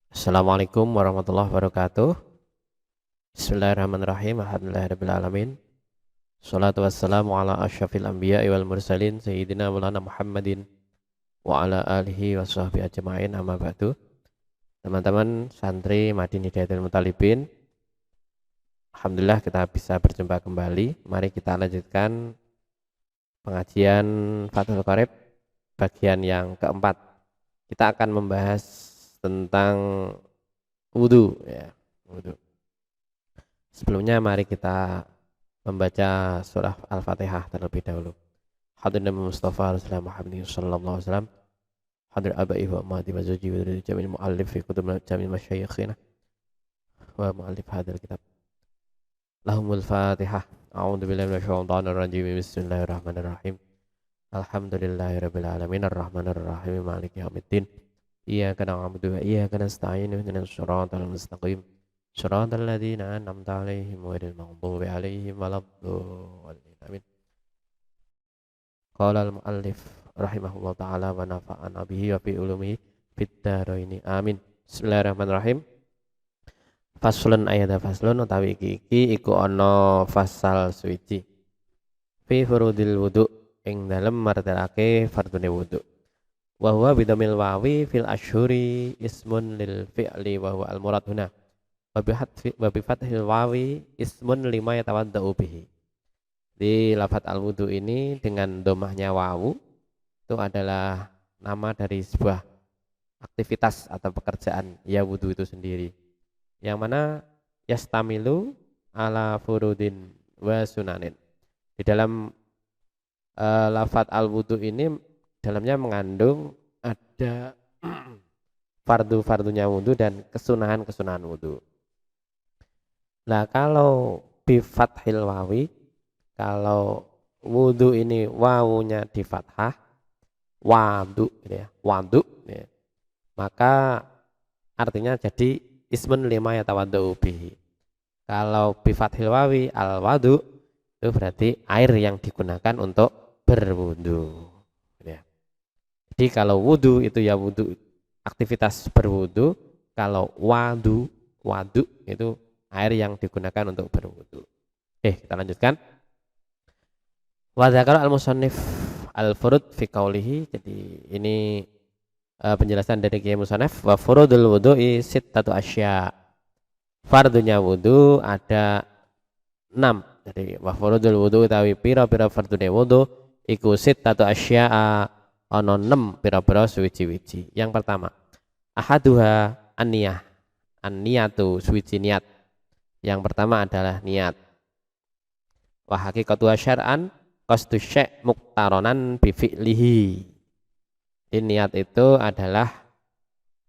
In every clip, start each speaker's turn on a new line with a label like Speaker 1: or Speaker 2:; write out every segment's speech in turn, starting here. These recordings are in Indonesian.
Speaker 1: Assalamualaikum warahmatullahi wabarakatuh. Bismillahirrahmanirrahim. Alhamdulillahirabbil alamin. Shalatu wassalamu ala asyrafil anbiya'i wal mursalin sayyidina maulana Muhammadin wa ala alihi wa sahbihi ajma'in, amma ba'du. Teman-teman santri Madin Hidayatul Muttalibin, alhamdulillah kita bisa berjumpa kembali. Mari kita lanjutkan pengajian Fathul Qorib bagian yang keempat. Kita akan membahas tentang wudu, ya, wudu. Sebelumnya mari kita membaca surah Al-Fatihah terlebih dahulu. Hadir Nabi Mustafa Rasulullah Muhammad sallallahu alaihi wasallam. Hadir abai wa amati wa zawji wa jamil muallif fi kutub jamil masyayikhina wa muallif hadal kitab. Lahumul Fatihah. A'udzu billahi minasyaitonir rajim. Bismillahirrahmanirrahim. Alhamdulillahirabbil alamin arrahmanir rahim maliki yaumiddin. Iyyaka na'budu wa iyyaka nasta'in ihdinas siratal mustaqim. Shiratal ladzina an'amta 'alaihim ghairil maghdubi 'alaihim waladdallin. Amin. Qala al-muallif rahimahullah taala wa nafa'ana bihi wa bi ulumihi fid dharain. Amin. Bismillahirrahmanirrahim. Faslun ayat faslun utawi iki iku ana fasal suci. Fi furudil wudu ing dalem martelake fardune wudu. Wa huwa bidamil wawi fil asyhuri ismun lil fi'li wa huwa al murad huna. Wa bi fathil wawi ismun lima yatawaddau bihi. Di lafadz al wudu ini dengan domahnya wawu itu adalah nama dari sebuah aktivitas atau pekerjaan ya wudu itu sendiri, yang mana yastamilu ala furudin wa sunanin. Di dalam lafadz al wudu ini dalamnya mengandung ada fardu-fardunya wudu dan kesunahan-kesunahan wudu. Nah, kalau bi fathil wawi, kalau wudu ini wawunya di fathah, wadu gitu ya, wadu ya, maka artinya jadi ismun lima yatawaddau bihi. Kalau bi fathil wawi al wadu itu berarti air yang digunakan untuk berwudu gitu ya. Jadi kalau wudu itu ya wudu aktivitas berwudu, kalau wadu itu air yang digunakan untuk berwudu. Kita lanjutkan. Wa dzakara al-musannif al-furud fi qaulihi. Jadi ini penjelasan dari Kiai Musannaf. Wa furudul wudu'i sittatu asya. Fardunya wudu ada 6. Jadi wa furudul wudu utawi pira-pira fardune wudu iku sittatu asya, ana 6 pira-pira suwiji-wiji. Yang pertama, ahaduha an-niyah. An-niyatu suwiji niat. Yang pertama adalah niat. Wa haqiqatu syar'an qasdu syai' muqtaronan bi fi'lihi. Niat itu adalah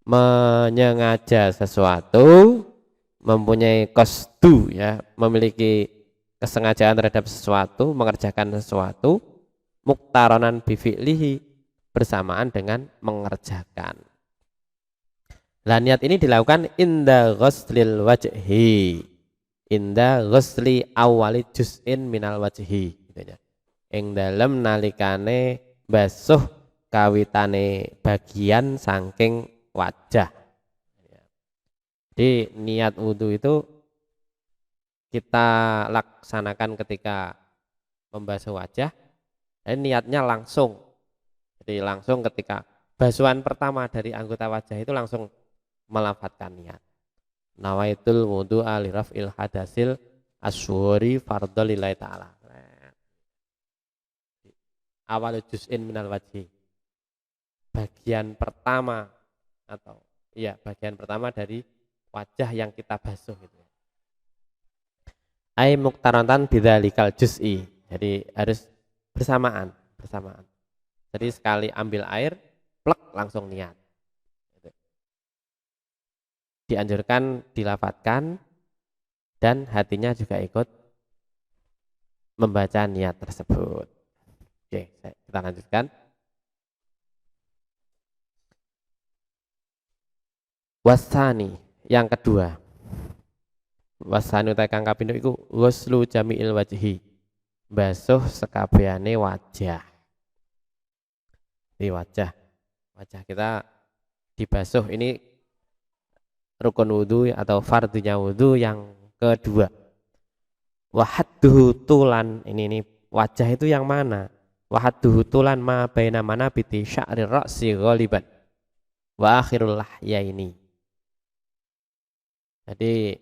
Speaker 1: menyengaja sesuatu, mempunyai qasdu ya, memiliki kesengajaan terhadap sesuatu, mengerjakan sesuatu, muqtaronan bi fi'lihi, bersamaan dengan mengerjakan. Lah niat ini dilakukan inda ghuslil wajhi, inda ghusli awali juz'in minal wajhi gitu ya. Ing dalem nalikane basuh kawitane bagian saking wajah. Jadi niat wudu itu kita laksanakan ketika membasuh wajah, dan niatnya langsung. Jadi langsung ketika basuhan pertama dari anggota wajah itu langsung melafadzkan niat. Nawaitul wudu'a li raf'il hadasil asyhuri fardhu lillahi ta'ala. Awal juz'in minal wajhi. Bagian pertama bagian pertama dari wajah yang kita basuh gitu. Ai muqtarantan bidzalikal juz'i. Jadi harus bersamaan. Jadi sekali ambil air, plek langsung niat. Dianjurkan dilafadzkan dan hatinya juga ikut membaca niat tersebut. Kita lanjutkan. Wasani, yang kedua. Wasani utai kang kapindo iku ghuslu jami'il wajhi. Basuh sekabehane wajah. Di wajah kita dibasuh ini rukun wudu atau fardunya wudu yang kedua. Wahadduhu tulan, ini wajah itu yang mana? Wahadduhu tulan ma baina manabiti sya'ri ra'si ghaliban wa akhirul lahyaini. Jadi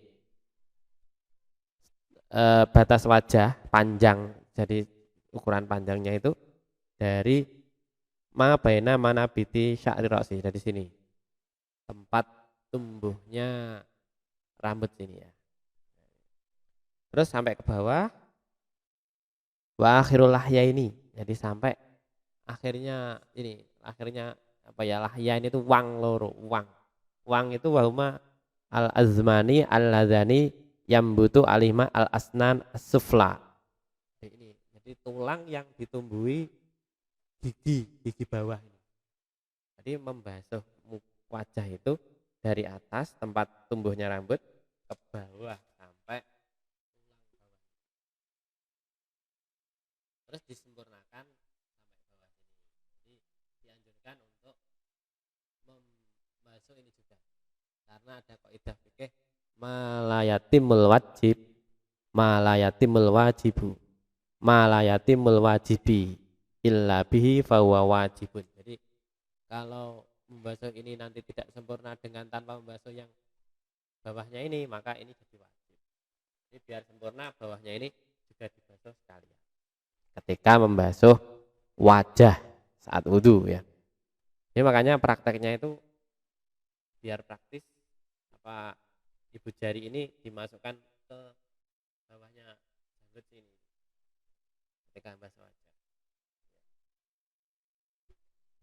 Speaker 1: batas wajah panjang, jadi ukuran panjangnya itu dari ma baina manabiti sya'ri ra'si, dari sini tempat tumbuhnya rambut sini ya, terus sampai ke bawah wa akhirul lahyaini, jadi sampai akhirnya ini, akhirnya apa ya, lahyain itu wang loro, wang itu wahuma al azmani al ladani yambutu alima al asnan sufla. Ini jadi tulang yang ditumbuhi gigi bawah ini. Jadi membasuh wajah itu dari atas tempat tumbuhnya rambut ke bawah sampai tulang bawah. Terus disempurnakan sampai bawah sini. Jadi dianjurkan untuk membasuh ini juga. Karena ada kaidah fikih malayatimul wajib, malayatimul wajibu, malayatimul wajibi illa bihi fahuwa wajibun. Jadi kalau membasuh ini nanti tidak sempurna dengan tanpa membasuh yang bawahnya ini, maka ini jadi wajib. Jadi biar sempurna bawahnya ini juga dibasuh sekalian ketika membasuh wajah saat wudu ya. Jadi makanya prakteknya itu biar praktis, apa ibu jari ini dimasukkan ke bawahnya janggut sini ketika membasuh wajah.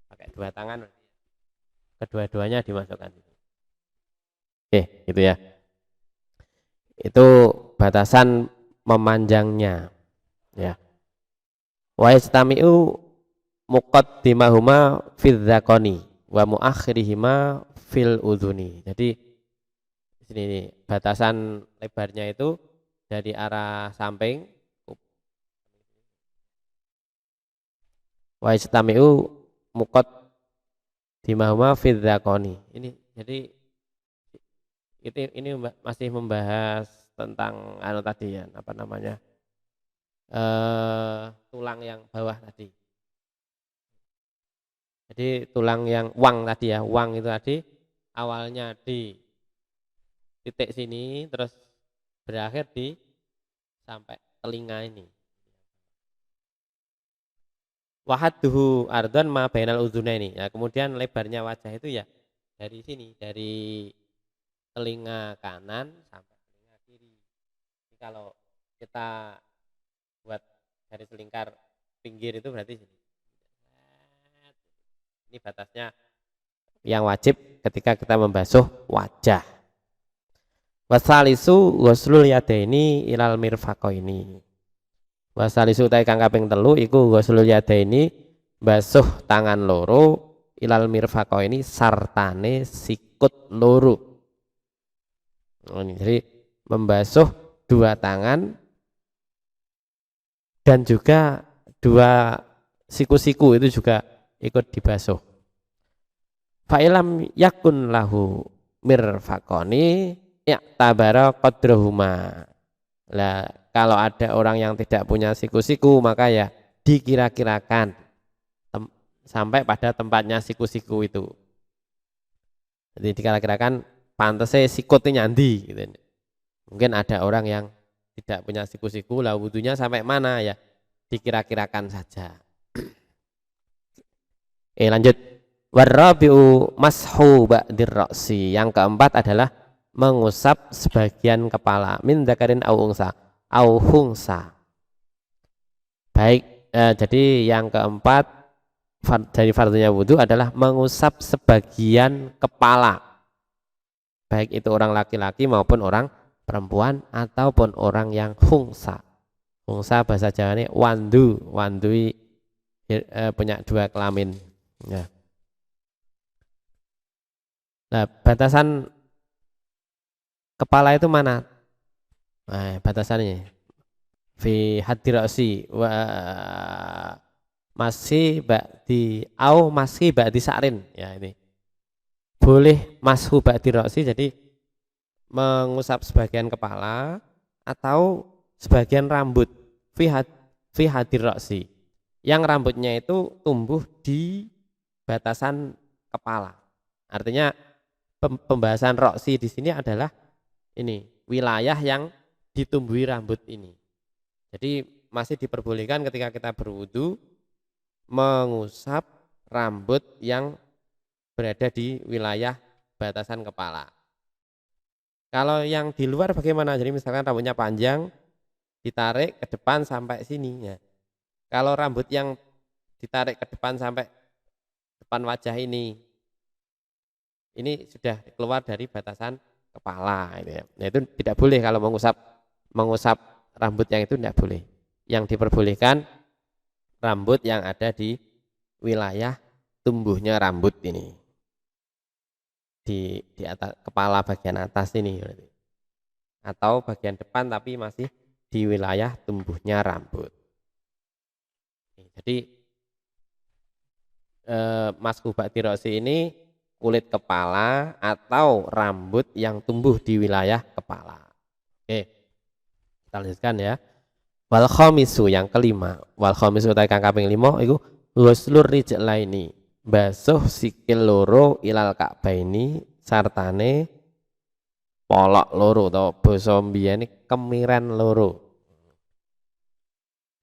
Speaker 1: Pakai dua tangan, kedua-duanya dimasukkan. Oke, gitu ya. Itu batasan memanjangnya. Ya. Wa yastami'u muqaddimahuma fil dzaqani wa muakhirihima fil udhuni. Jadi sini nih, batasan lebarnya itu dari arah samping. Wa yastami'u muqaddimahuma fil dzaqani. Ini jadi ini masih membahas tentang anu tadi ya, apa namanya, tulang yang bawah tadi. Jadi tulang yang wang tadi ya, wang itu tadi awalnya di titik sini terus berakhir di sampai telinga ini. Wahadduhu ardhan ma bainal udhunaini. Ya, kemudian lebarnya wajah itu ya dari sini, dari telinga kanan sampai telinga kiri. Jadi kalau kita buat garis lingkar pinggir itu berarti sini. Ini batasnya yang wajib ketika kita membasuh wajah. Wasalisu ghuslul yadaini ilal mirfaqaini. Wasalisu utai kang kaping 3 iku ghuslul yadaini, basuh tangan loro ilal mirfaqaini sartane sikut loro. Jadi membasuh dua tangan dan juga dua siku-siku itu juga ikut dibasuh. Fa'ilam yakun lahu mirfaqani i'tabara qadrahuma. Lah kalau ada orang yang tidak punya siku-siku, maka ya dikira-kirakan sampai pada tempatnya siku-siku itu. Jadi dikira-kirakan pantasnya sikutnya nyandi gitu. Mungkin ada orang yang tidak punya siku-siku, lah wudunya sampai mana ya dikira-kirakan saja. Lanjut. Warabi'u mashu ba'dir ra'si. Yang keempat adalah mengusap sebagian kepala, min dzakarin au unsa au hungsa. Baik, jadi yang keempat dari fardunya wudu adalah mengusap sebagian kepala, baik itu orang laki-laki maupun orang perempuan ataupun orang yang hungsa. Hungsa bahasa Jawa ini wandui punya dua kelamin ya. Nah, batasan kepala itu mana? Nah, batasannya fi hadirasi wa masih ba'di sa'rin ya, ini boleh mashu ba'di ra'si, jadi mengusap sebagian kepala atau sebagian rambut fi hadir roksi, yang rambutnya itu tumbuh di batasan kepala. Artinya pembahasan roksi di sini adalah ini wilayah yang ditumbuhi rambut ini. Jadi masih diperbolehkan ketika kita berwudu mengusap rambut yang berada di wilayah batasan kepala. Kalau yang di luar bagaimana? Jadi misalkan rambutnya panjang, ditarik ke depan sampai sini ya. Kalau rambut yang ditarik ke depan sampai depan wajah ini sudah keluar dari batasan kepala gitu ya. Nah, itu tidak boleh kalau mengusap rambut yang itu tidak boleh. Yang diperbolehkan rambut yang ada di wilayah tumbuhnya rambut ini. Di atas kepala bagian atas ini atau bagian depan tapi masih di wilayah tumbuhnya rambut. Jadi masku ba'di roksi ini kulit kepala atau rambut yang tumbuh di wilayah kepala. Oke, kita lanjutkan ya. Wal khamisu yang kelima, wal khamisu utai kang kaping 5 iku ghuslur rijlaini, basuh sikil loro ilal ka'baini sartane polok loro atau basa mbiyane kemiren loro.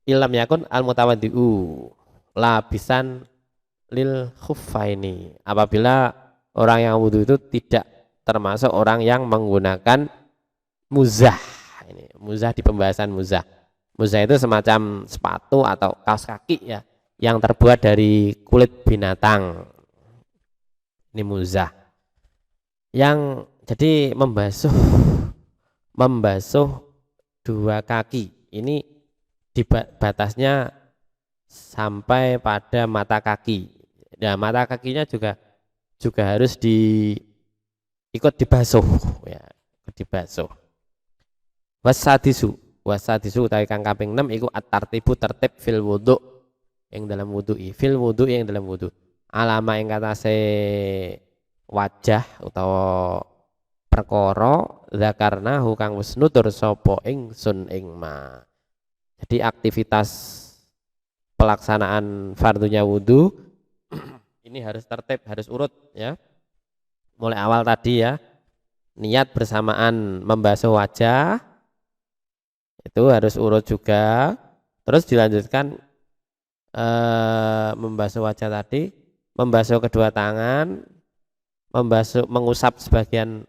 Speaker 1: Ilam yakun al mutawaddi'u labisan lil khuffaini, apabila orang yang wudu itu tidak termasuk orang yang menggunakan muzah. Ini muzah di pembahasan muzah. Muzah itu semacam sepatu atau kaos kaki ya, yang terbuat dari kulit binatang. Ini muzah. Yang jadi membasuh dua kaki. Ini di batasnya sampai pada mata kaki. Nah, mata kakinya juga harus ikut dibasuh ya, ikut dibasuh. Wasadisu utawi kang kaping 6 iku at-tartibu tertib fil wudu yang dalam wudu'i, fil wudu yang dalam wudu. Alama ing katase wajah utawa perkara zakarna kang wis nutur sapa ingsun ing ma. Jadi aktivitas pelaksanaan fardunya wudu ini harus tertib, harus urut ya. Mulai awal tadi ya, niat bersamaan membasuh wajah itu harus urut juga. Terus dilanjutkan membasuh wajah tadi, membasuh kedua tangan, mengusap sebagian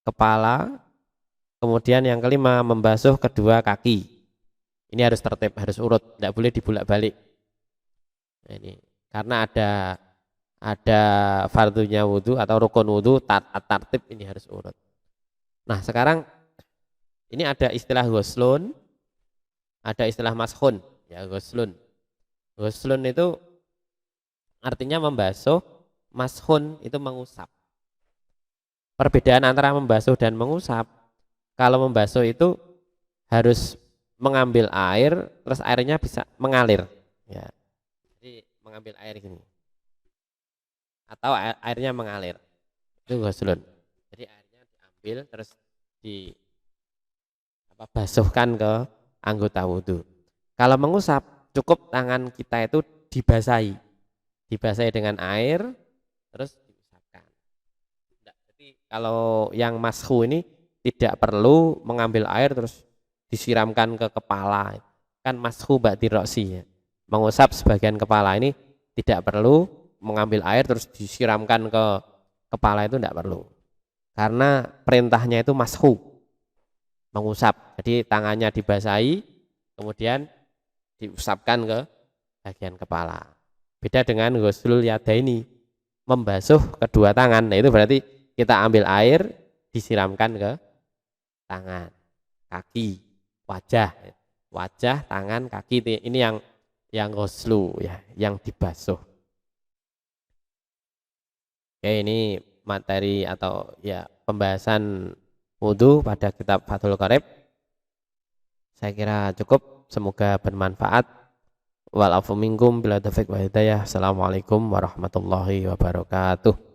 Speaker 1: kepala, kemudian yang kelima membasuh kedua kaki. Ini harus tertib, harus urut, tidak boleh dibulak-balik. Nah, ini karena ada fardunya wudu atau rukun wudu, tartib ini harus urut. Nah, sekarang ini ada istilah ghuslun, ada istilah mashun. Ya, ghuslun. Ghuslun itu artinya membasuh, mashun itu mengusap. Perbedaan antara membasuh dan mengusap, kalau membasuh itu harus mengambil air, terus airnya bisa mengalir. Ya. Jadi mengambil air gini. Atau airnya mengalir. Itu ghuslun. Jadi airnya diambil terus basuhkan ke anggota wudu. Kalau mengusap, cukup tangan kita itu dibasahi dengan air, terus diusapkan. Jadi kalau yang mashu ini tidak perlu mengambil air terus disiramkan ke kepala. Kan mashu ba'di roksi ya. Mengusap sebagian kepala ini tidak perlu mengambil air terus disiramkan ke kepala, itu tidak perlu. Karena perintahnya itu mashu, mengusap. Jadi tangannya dibasahi, kemudian diusapkan ke bagian kepala. Beda dengan ghuslul yadaini, membasuh kedua tangan. Nah, itu berarti kita ambil air, disiramkan ke tangan, kaki, wajah, tangan, kaki. Ini yang ghuslu ya, yang dibasuh. Oke, ini materi atau ya pembahasan wudu pada kitab Fathul Qorib. Saya kira cukup, semoga bermanfaat. Wal afu minkum bila taufiq wa hidayah. Assalamualaikum warahmatullahi wabarakatuh.